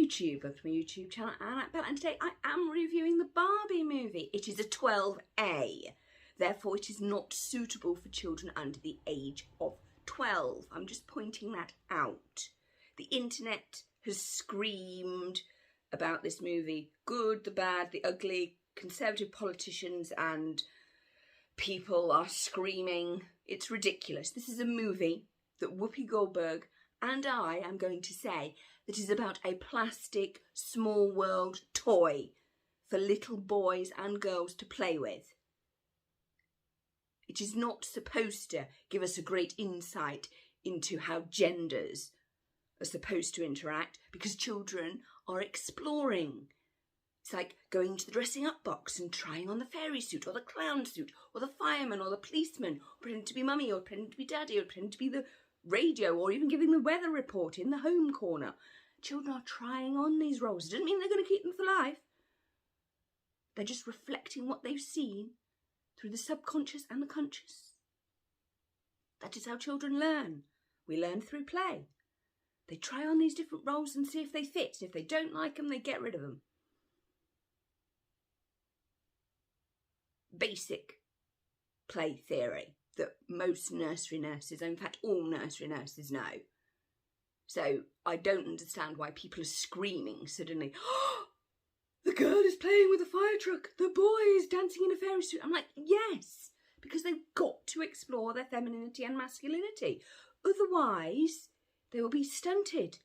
YouTube, welcome to my YouTube channel, and today I am reviewing the Barbie movie. It is a 12A, therefore it is not suitable for children under the age of 12. I'm just pointing that out. The internet has screamed about this movie, good, the bad, the ugly. Conservative politicians and people are screaming. It's ridiculous. This is a movie that Whoopi Goldberg and I am going to say that is about a plastic small world toy for little boys and girls to play with. It is not supposed to give us a great insight into how genders are supposed to interact, because children are exploring. It's like going to the dressing up box and trying on the fairy suit or the clown suit or the fireman or the policeman, or pretending to be mummy or pretending to be daddy or pretending to be the radio, or even giving the weather report in the home corner. Children are trying on these roles. It doesn't mean they're going to keep them for life. They're just reflecting what they've seen through the subconscious and the conscious. That is how children learn. We learn through play. They try on these different roles and see if they fit. If they don't like them, they get rid of them. Basic play theory that most nursery nurses, in fact all nursery nurses, know. So I don't understand why people are screaming suddenly, oh, the girl is playing with a fire truck, the boy is dancing in a fairy suit. I'm like, yes, because they've got to explore their femininity and masculinity. Otherwise, they will be stunted.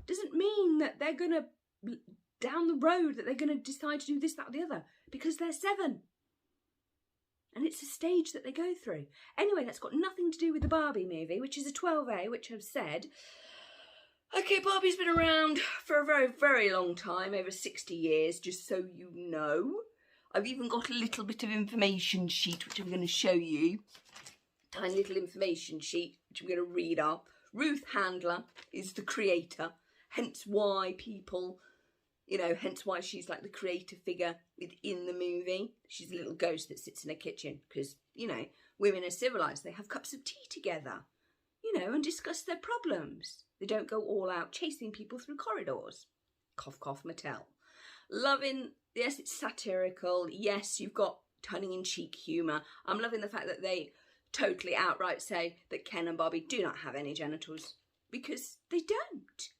Doesn't mean that they're going to, down the road, that they're going to decide to do this, that or the other, because they're 7. And it's a stage that they go through. Anyway, that's got nothing to do with the Barbie movie, which is a 12A, which I've said. Okay, Barbie's been around for a very, very long time, over 60 years, just so you know. I've even got a little bit of information sheet, which I'm going to show you. Tiny little information sheet, which I'm going to read off. Ruth Handler is the creator, hence why people, you know, hence why she's like the creative figure within the movie. She's a little ghost that sits in a kitchen because, you know, women are civilised. They have cups of tea together, you know, and discuss their problems. They don't go all out chasing people through corridors. Cough, cough, Mattel. Loving, yes, it's satirical. Yes, you've got tongue-in-cheek humour. I'm loving the fact that they totally outright say that Ken and Barbie do not have any genitals, because they don't.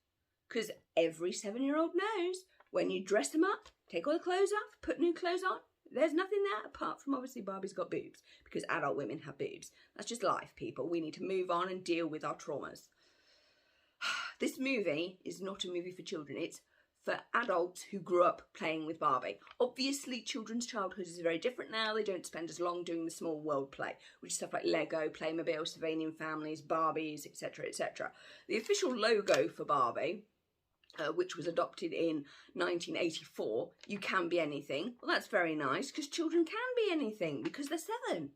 Because every 7-year-old knows when you dress them up, take all the clothes off, put new clothes on, there's nothing there apart from obviously Barbie's got boobs, because adult women have boobs. That's just life, people. We need to move on and deal with our traumas. This movie is not a movie for children. It's for adults who grew up playing with Barbie. Obviously, children's childhood is very different now. They don't spend as long doing the small world play, which is stuff like Lego, Playmobil, Sylvanian Families, Barbies, etc., etc. The official logo for Barbie, which was adopted in 1984, you can be anything. Well, that's very nice, because children can be anything, because they're 7.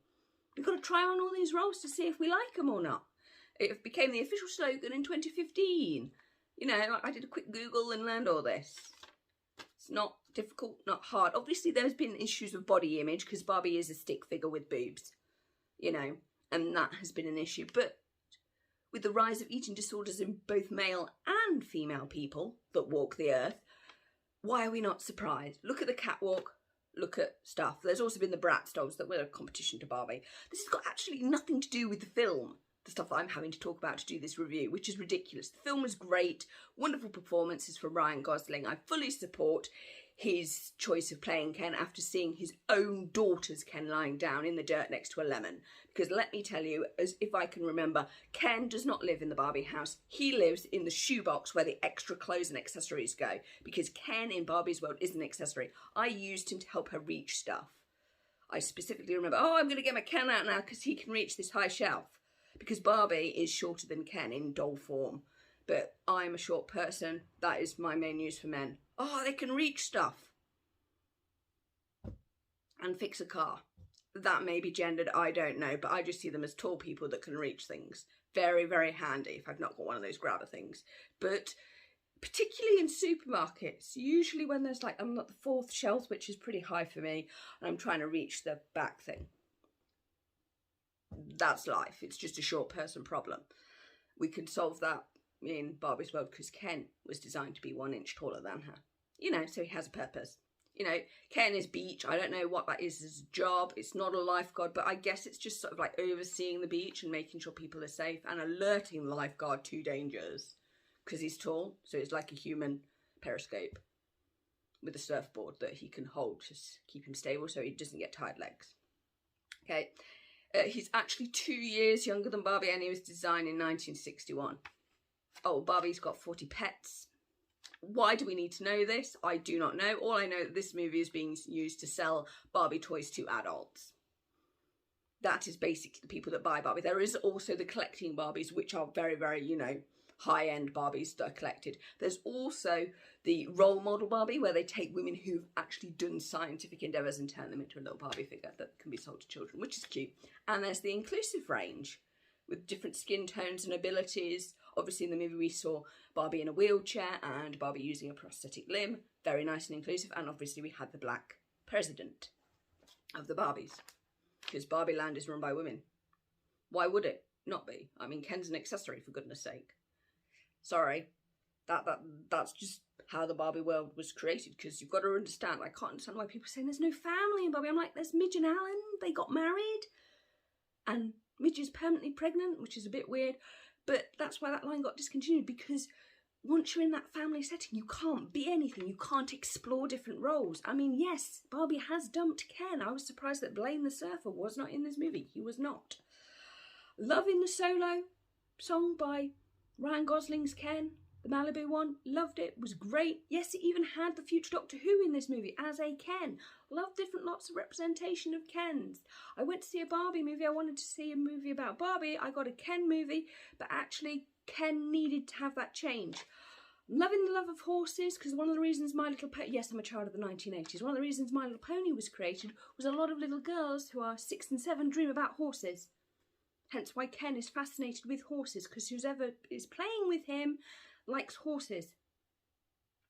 We've got to try on all these roles to see if we like them or not. It became the official slogan in 2015. You know, I did a quick Google and learned all this. It's not difficult, not hard. Obviously, there's been issues with body image, because Barbie is a stick figure with boobs, you know, and that has been an issue. But with the rise of eating disorders in both male and female people that walk the earth, why are we not surprised? Look at the catwalk, look at stuff. There's also been the Bratz dolls that were a competition to Barbie. This has got actually nothing to do with the film, the stuff that I'm having to talk about to do this review, which is ridiculous. The film was great, wonderful performances from Ryan Gosling. I fully support his choice of playing Ken after seeing his own daughter's Ken lying down in the dirt next to a lemon. Because let me tell you, as if I can remember, Ken does not live in the Barbie house. He lives in the shoebox where the extra clothes and accessories go. Because Ken in Barbie's world is an accessory. I used him to help her reach stuff. I specifically remember, oh, I'm going to get my Ken out now because he can reach this high shelf. Because Barbie is shorter than Ken in doll form. But I'm a short person. That is my main use for men. Oh, they can reach stuff. And fix a car. That may be gendered, I don't know. But I just see them as tall people that can reach things. Very, very handy if I've not got one of those grabber things. But particularly in supermarkets, usually when there's like, I'm at the 4th shelf, which is pretty high for me, and I'm trying to reach the back thing. That's life. It's just a short person problem. We can solve that in Barbie's world because Ken was designed to be 1 inch taller than her. You know, so he has a purpose. You know, Ken is beach. I don't know what that is as a job. It's not a lifeguard, but I guess it's just sort of like overseeing the beach and making sure people are safe and alerting the lifeguard to dangers because he's tall. So it's like a human periscope with a surfboard that he can hold to keep him stable so he doesn't get tired legs. Okay. He's actually 2 years younger than Barbie and he was designed in 1961. Oh, Barbie's got 40 pets. Why do we need to know this? I do not know. All I know that this movie is being used to sell Barbie toys to adults. That is basically the people that buy Barbie. There is also the collecting Barbies, which are very, very, you know, high-end Barbies that are collected. There's also the role model Barbie, where they take women who've actually done scientific endeavours and turn them into a little Barbie figure that can be sold to children, which is cute. And there's the inclusive range, with different skin tones and abilities. Obviously in the movie we saw Barbie in a wheelchair and Barbie using a prosthetic limb. Very nice and inclusive. And obviously we had the black president of the Barbies. Because Barbie Land is run by women. Why would it not be? I mean, Ken's an accessory, for goodness sake. Sorry. That's just how the Barbie world was created. Because you've got to understand, I can't understand why people are saying there's no family in Barbie. I'm like, there's Midge and Alan. They got married. And Midge is permanently pregnant, which is a bit weird. But that's why that line got discontinued, because once you're in that family setting, you can't be anything. You can't explore different roles. I mean, yes, Barbie has dumped Ken. I was surprised that Blaine the Surfer was not in this movie. He was not. Loving the solo song by Ryan Gosling's Ken, the Malibu one. Loved it. Was great. Yes, it even had the future Doctor Who in this movie as a Ken. Loved lots of representation of Kens. I went to see a Barbie movie. I wanted to see a movie about Barbie. I got a Ken movie, but actually Ken needed to have that change. Loving the love of horses, because one of the reasons My Little Pony, yes, I'm a child of the 1980s, one of the reasons My Little Pony was created was a lot of little girls who are 6 and 7 dream about horses. Hence why Ken is fascinated with horses, because whoever is playing with him likes horses.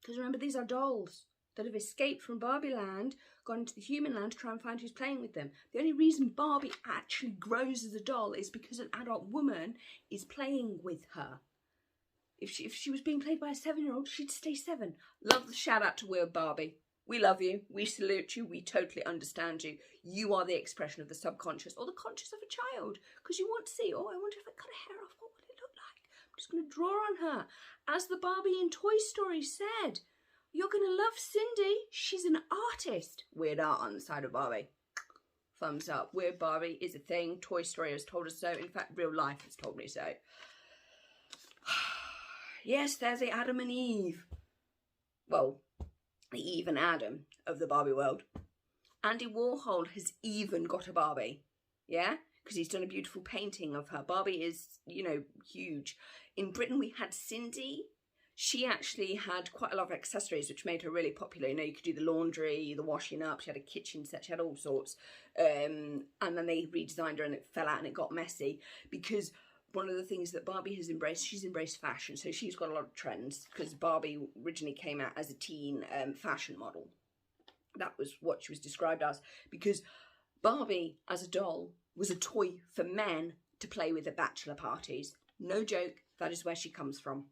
Because remember, these are dolls that have escaped from Barbie Land, gone into the human land to try and find who's playing with them. The only reason Barbie actually grows as a doll is because an adult woman is playing with her. If she was being played by a 7-year-old, she'd stay 7. Love the shout out to Weird Barbie. We love you. We salute you. We totally understand you. You are the expression of the subconscious or the conscious of a child. Because you want to see, oh, I wonder if I cut her hair off. What would it look like? I'm just going to draw on her. As the Barbie in Toy Story said, you're going to love Cindy. She's an artist. Weird art on the side of Barbie. Thumbs up. Weird Barbie is a thing. Toy Story has told us so. In fact, real life has told me so. Yes, there's the Adam and Eve. Well, the Eve and Adam of the Barbie world. Andy Warhol has even got a Barbie. Yeah? Because he's done a beautiful painting of her. Barbie is, you know, huge. In Britain, we had Cindy. She actually had quite a lot of accessories, which made her really popular. You know, you could do the laundry, the washing up. She had a kitchen set. She had all sorts. And then they redesigned her and it fell out and it got messy. Because one of the things that Barbie has embraced, she's embraced fashion. So she's got a lot of trends. Because Barbie originally came out as a teen fashion model. That was what she was described as. Because Barbie, as a doll, was a toy for men to play with at bachelor parties. No joke, that is where she comes from.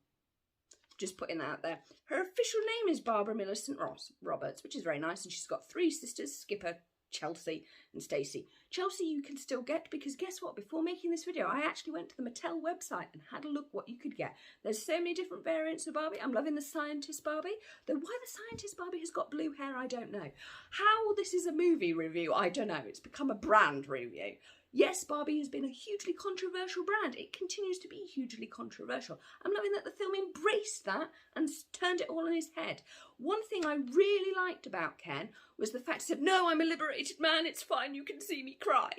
Just putting that out there. Her official name is Barbara Millicent Roberts, which is very nice. And she's got 3 sisters, Skipper, Chelsea and Stacey. Chelsea you can still get, because guess what? Before making this video, I actually went to the Mattel website and had a look what you could get. There's so many different variants of Barbie. I'm loving the Scientist Barbie. Though why the Scientist Barbie has got blue hair, I don't know. How this is a movie review, I don't know. It's become a brand review. Yes, Barbie has been a hugely controversial brand. It continues to be hugely controversial. I'm loving that the film embraced that and turned it all on his head. One thing I really liked about Ken was the fact he said, no, I'm a liberated man, it's fine, you can see me cry.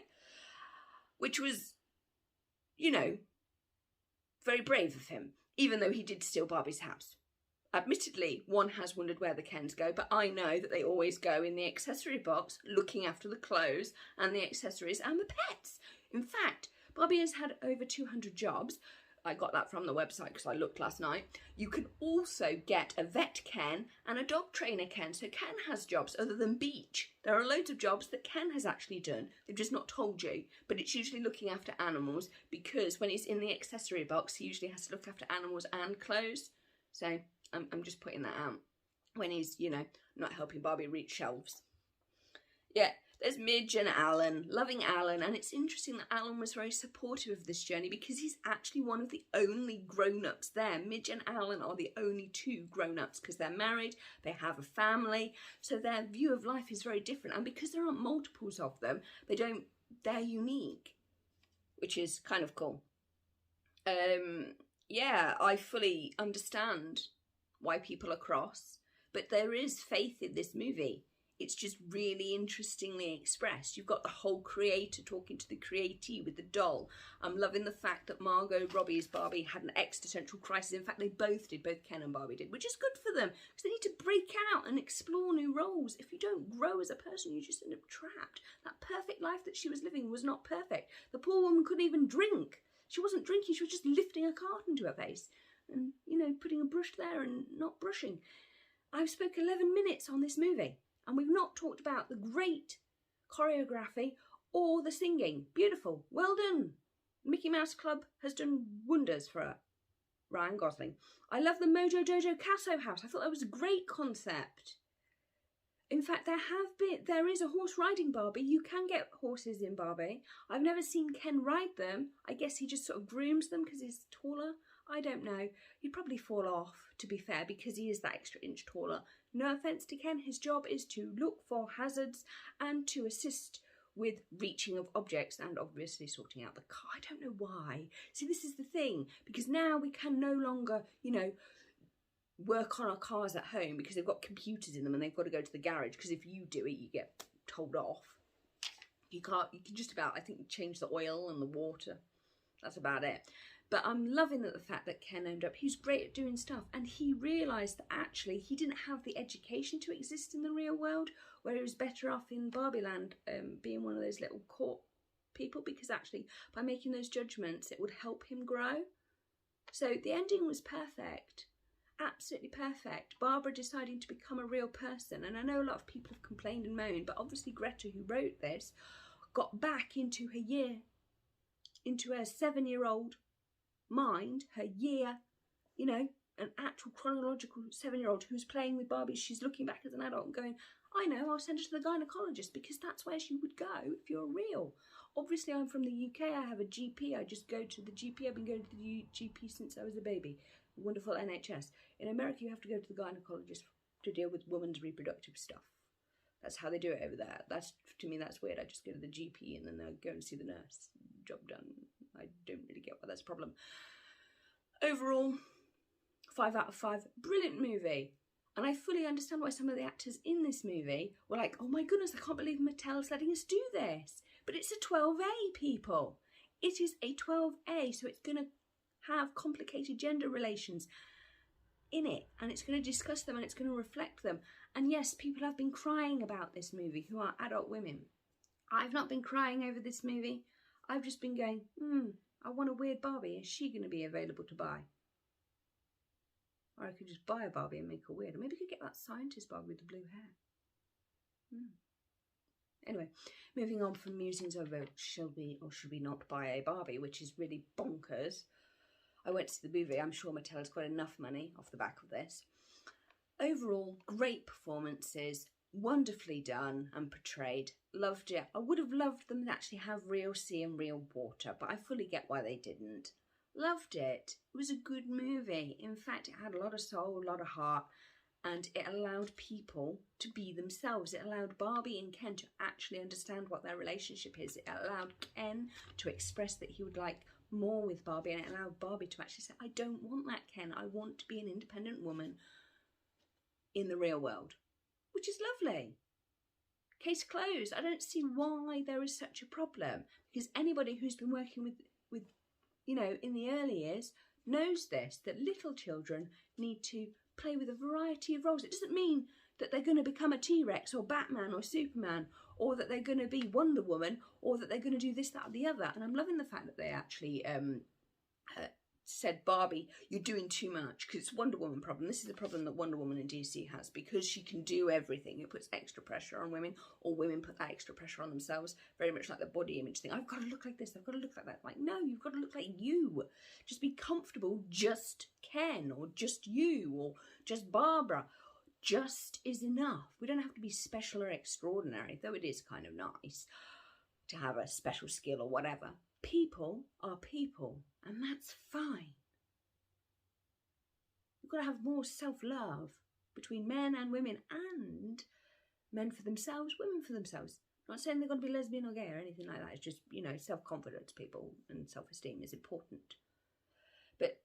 Which was, you know, very brave of him, even though he did steal Barbie's house. Admittedly, one has wondered where the Kens go, but I know that they always go in the accessory box, looking after the clothes and the accessories and the pets. In fact, Barbie has had over 200 jobs. I got that from the website because I looked last night. You can also get a vet Ken and a dog trainer Ken. So Ken has jobs other than beach. There are loads of jobs that Ken has actually done. They've just not told you. But it's usually looking after animals, because when he's in the accessory box, he usually has to look after animals and clothes. So I'm just putting that out when he's, you know, not helping Barbie reach shelves. Yeah. There's Midge and Alan, loving Alan, and it's interesting that Alan was very supportive of this journey because he's actually one of the only grown-ups there. Midge and Alan are the only two grown-ups because they're married, they have a family, so their view of life is very different. And because there aren't multiples of them, they're unique, which is kind of cool. Yeah, I fully understand why people are cross, but there is faith in this movie. It's just really interestingly expressed. You've got the whole creator talking to the createe with the doll. I'm loving the fact that Margot Robbie's Barbie had an existential crisis. In fact, they both did, both Ken and Barbie did, which is good for them because they need to break out and explore new roles. If you don't grow as a person, you just end up trapped. That perfect life that she was living was not perfect. The poor woman couldn't even drink. She wasn't drinking, she was just lifting a carton to her face and, you know, putting a brush there and not brushing. I've spoke 11 minutes on this movie. And we've not talked about the great choreography or the singing. Beautiful. Well done. Mickey Mouse Club has done wonders for Ryan Gosling. I love the Mojo Dojo Casso House. I thought that was a great concept. In fact, there is a horse riding Barbie. You can get horses in Barbie. I've never seen Ken ride them. I guess he just sort of grooms them because he's taller. I don't know. He'd probably fall off, to be fair, because he is that extra inch taller. No offence to Ken, his job is to look for hazards and to assist with reaching of objects and obviously sorting out the car. I don't know why. See, this is the thing, because now we can no longer, you know, work on our cars at home because they've got computers in them and they've got to go to the garage, because if you do it, you get told off. You can just about, I think, change the oil and the water. That's about it. But I'm loving the fact that Ken owned up. He's great at doing stuff, and he realised that actually he didn't have the education to exist in the real world, where he was better off in Barbie Land, being one of those little court people, because actually by making those judgments it would help him grow. So the ending was perfect, absolutely perfect. Barbara deciding to become a real person, and I know a lot of people have complained and moaned, but obviously Greta, who wrote this, got back into her 7-year-old mind, her year, you know, an actual chronological 7-year-old who's playing with Barbie. She's looking back as an adult and going, I know, I'll send her to the gynecologist, because that's where she would go if you're real. Obviously, I'm from the UK. I have a GP. I just go to the GP. I've been going to the GP since I was a baby. Wonderful NHS. In America, you have to go to the gynecologist to deal with women's reproductive stuff. That's how they do it over there. That's, to me, that's weird. I just go to the GP and then I go and see the nurse. Job done. I don't really get why that's a problem. Overall, 5 out of 5. Brilliant movie. And I fully understand why some of the actors in this movie were like, oh my goodness, I can't believe Mattel's letting us do this. But it's a 12A, people. It is a 12A, so it's going to have complicated gender relations in it, and it's going to discuss them and it's going to reflect them. And yes, people have been crying about this movie who are adult women. I've not been crying over this movie. I've just been going, I want a weird Barbie. Is she going to be available to buy? Or I could just buy a Barbie and make her weird. Or maybe I could get that scientist Barbie with the blue hair. Anyway, moving on from musings over should we or should we not buy a Barbie, which is really bonkers. I went to see the movie. I'm sure Mattel has got enough money off the back of this. Overall, great performances. Wonderfully done and portrayed. Loved it. I would have loved them to actually have real sea and real water, but I fully get why they didn't. Loved it. It was a good movie. In fact, it had a lot of soul, a lot of heart, and it allowed people to be themselves. It allowed Barbie and Ken to actually understand what their relationship is. It allowed Ken to express that he would like more with Barbie, and it allowed Barbie to actually say, I don't want that, Ken. I want to be an independent woman in the real world. Which is lovely. Case closed. I don't see why there is such a problem, because anybody who's been working with you know, in the early years knows this, that little children need to play with a variety of roles. It doesn't mean that they're going to become a T-Rex or Batman or Superman, or that they're going to be Wonder Woman, or that they're going to do this, that or the other. And I'm loving the fact that they actually said, Barbie, you're doing too much, because it's a Wonder Woman problem. This is the problem that Wonder Woman in DC has, because she can do everything. It puts extra pressure on women, or women put that extra pressure on themselves, very much like the body image thing. I've got to look like this, I've got to look like that. Like, no, you've got to look like you. Just be comfortable, just Ken, or just you, or just Barbara. Just is enough. We don't have to be special or extraordinary, though it is kind of nice to have a special skill or whatever. People are people, and that's fine. We've got to have more self-love between men and women, and men for themselves, women for themselves. I'm not saying they're going to be lesbian or gay or anything like that. It's just, you know, self-confidence, people, and self-esteem is important. But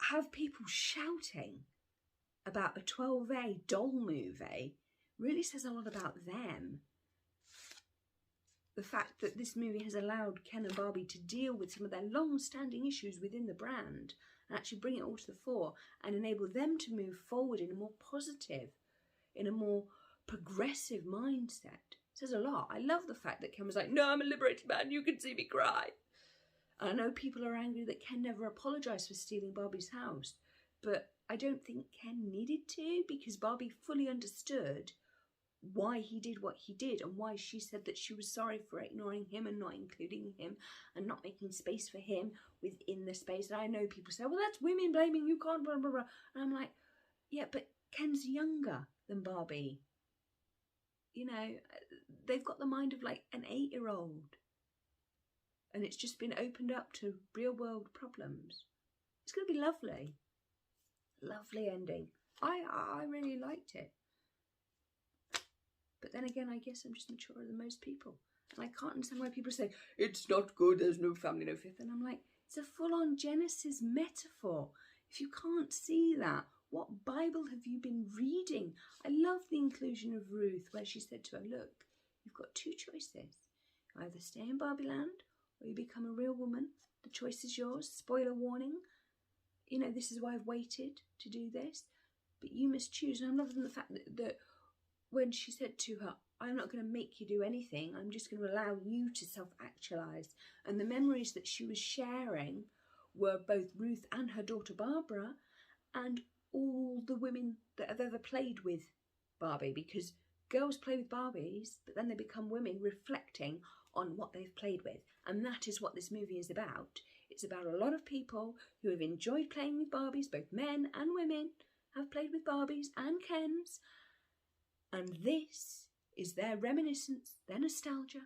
have people shouting about a 12A doll movie really says a lot about them. The fact that this movie has allowed Ken and Barbie to deal with some of their long-standing issues within the brand and actually bring it all to the fore and enable them to move forward in a more positive, in a more progressive mindset says a lot. I love the fact that Ken was like, no, I'm a liberated man, you can see me cry. And I know people are angry that Ken never apologised for stealing Barbie's house, but I don't think Ken needed to, because Barbie fully understood why he did what he did and why she said that she was sorry for ignoring him and not including him and not making space for him within the space. And I know people say, well, that's women blaming, you can't, blah, blah, blah. And I'm like, yeah, but Ken's younger than Barbie. You know, they've got the mind of like an 8-year-old. And it's just been opened up to real world problems. It's going to be lovely. Lovely ending. I really liked it. But then again, I guess I'm just maturer than most people. And I can't understand why people say, it's not good, there's no family, no fifth. And I'm like, it's a full-on Genesis metaphor. If you can't see that, what Bible have you been reading? I love the inclusion of Ruth, where she said to her, look, you've got two choices. You either stay in Barbie land, or you become a real woman. The choice is yours. Spoiler warning. You know, this is why I've waited to do this. But you must choose. And I'm loving the fact that when she said to her, I'm not going to make you do anything, I'm just going to allow you to self-actualise. And the memories that she was sharing were both Ruth and her daughter Barbara and all the women that have ever played with Barbie, because girls play with Barbies, but then they become women reflecting on what they've played with. And that is what this movie is about. It's about a lot of people who have enjoyed playing with Barbies, both men and women have played with Barbies and Kens. And this is their reminiscence, their nostalgia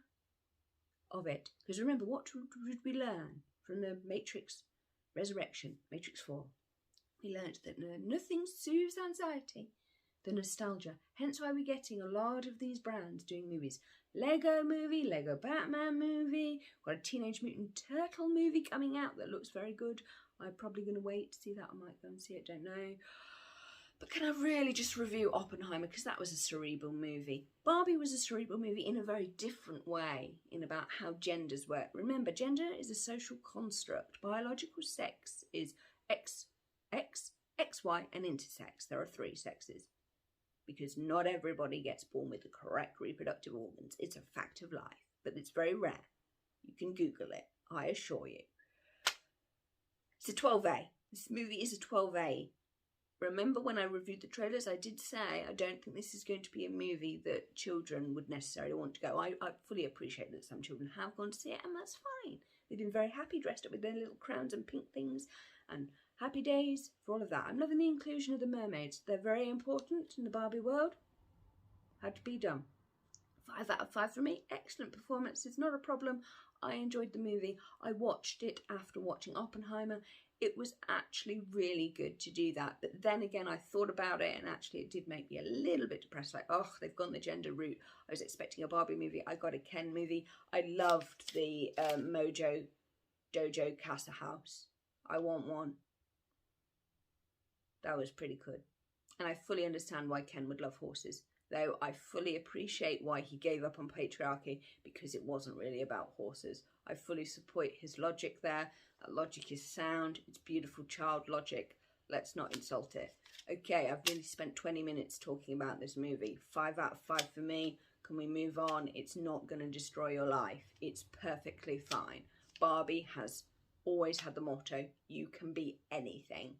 of it. Because remember, what did we learn from the Matrix Resurrection, Matrix 4? We learned that nothing soothes anxiety than nostalgia. Hence why we're getting a lot of these brands doing movies. Lego movie, Lego Batman movie, got a Teenage Mutant Turtle movie coming out that looks very good. I'm probably going to wait to see that. I might go and see it, don't know. But can I really just review Oppenheimer, because that was a cerebral movie. Barbie was a cerebral movie in a very different way, in about how genders work. Remember, gender is a social construct. Biological sex is X, XY, and intersex. There are 3 sexes, because not everybody gets born with the correct reproductive organs. It's a fact of life, but it's very rare. You can Google it, I assure you. It's a 12A. This movie is a 12A. Remember when I reviewed the trailers, I did say I don't think this is going to be a movie that children would necessarily want to go. I fully appreciate that some children have gone to see it, and that's fine. They've been very happy, dressed up with their little crowns and pink things, and happy days for all of that. I'm loving the inclusion of the mermaids. They're very important in the Barbie world. Had to be done. 5 out of 5 for me. Excellent performance. It's not a problem. I enjoyed the movie. I watched it after watching Oppenheimer. It was actually really good to do that. But then again, I thought about it, and actually it did make me a little bit depressed. Like, oh, they've gone the gender route. I was expecting a Barbie movie. I got a Ken movie. I loved the Mojo Dojo Casa House. I want one. That was pretty good. And I fully understand why Ken would love horses. Though I fully appreciate why he gave up on patriarchy, because it wasn't really about horses. I fully support his logic there. That logic is sound. It's beautiful child logic. Let's not insult it. Okay, I've nearly spent 20 minutes talking about this movie. 5 out of 5 for me. Can we move on? It's not going to destroy your life. It's perfectly fine. Barbie has always had the motto, you can be anything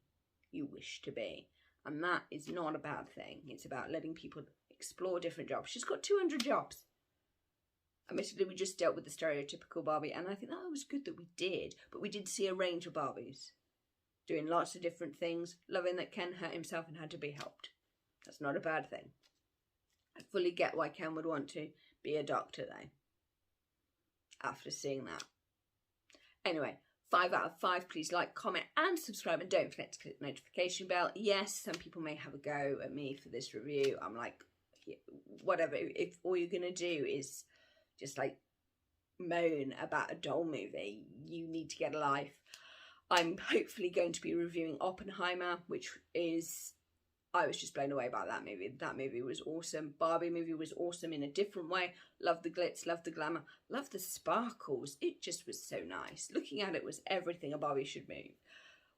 you wish to be. And that is not a bad thing. It's about letting people explore different jobs. She's got 200 jobs. Admittedly, we just dealt with the stereotypical Barbie, and I think that was good that we did. But we did see a range of Barbies doing lots of different things, loving that Ken hurt himself and had to be helped. That's not a bad thing. I fully get why Ken would want to be a doctor, though, after seeing that. Anyway, 5 out of 5. Please like, comment, and subscribe, and don't forget to click the notification bell. Yes, some people may have a go at me for this review. I'm like, whatever. If all you're going to do is just like moan about a doll movie, you need to get a life. I'm hopefully going to be reviewing Oppenheimer, which is, I was just blown away by that movie. That movie was awesome. Barbie movie was awesome in a different way. Love the glitz, love the glamour, love the sparkles. It just was so nice. Looking at it was everything a Barbie should move.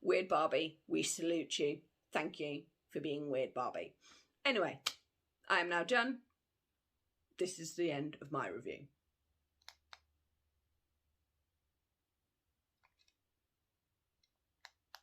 Weird Barbie, we salute you. Thank you for being Weird Barbie. Anyway, I am now done. This is the end of my review.